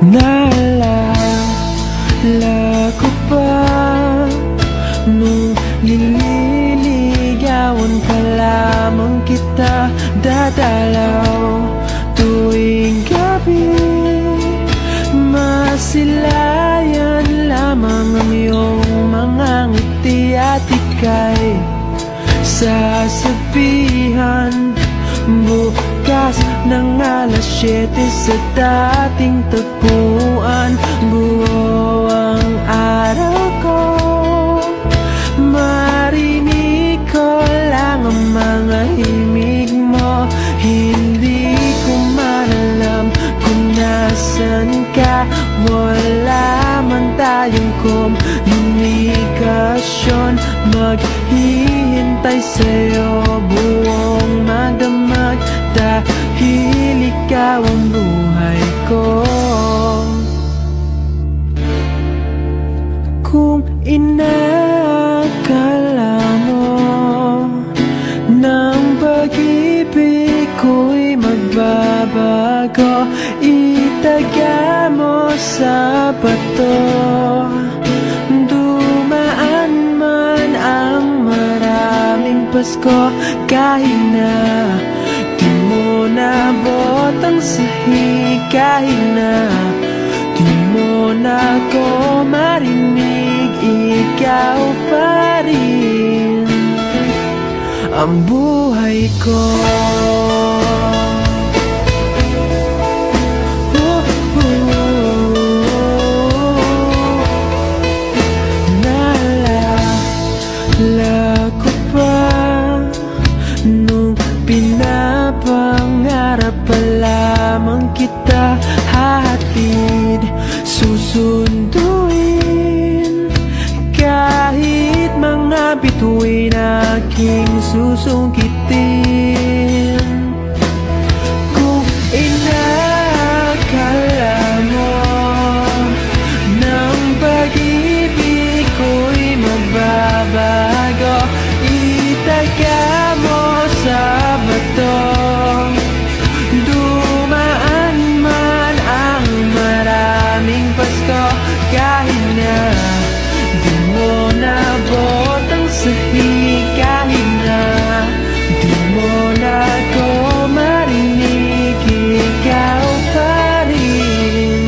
Naalala ko pa nung nililigawan pa lamang kita, dadalaw tuwing gabi. Masilayan lamang ang iyong mga ngiti at ika'y sasabihan bukas ng alas 7 sa dating tagpuan. Buo ang araw ko, marinig ko lang ang mga himig mo. Hindi ko man alam kung nasan ka, wala man tayong komunikasyon. Maghihintay sa'yo buong magdamag, dahil ikaw ang buhay ko. Kung inakala mo ng pag-ibig ko'y magbabago, itaga mo sa bato. Dumaan man ang maraming Pasko, kahit na di mo nabot ang sahig, kahit na di mo na ako marinig, ikaw pa rin ang buhay ko. Naalala ko pa nung pinapangarap pa lamang kita, hatid susunduin kahit mga bituin aking susungkitin. Kung inakala mo ng pag-ibig ko'y magbabago, itaga mo sa bato. Dumaan man ang maraming Pasko, kahit na di mo nabot ang sahig, kahit na di mo na ako marinig, ikaw pa rin.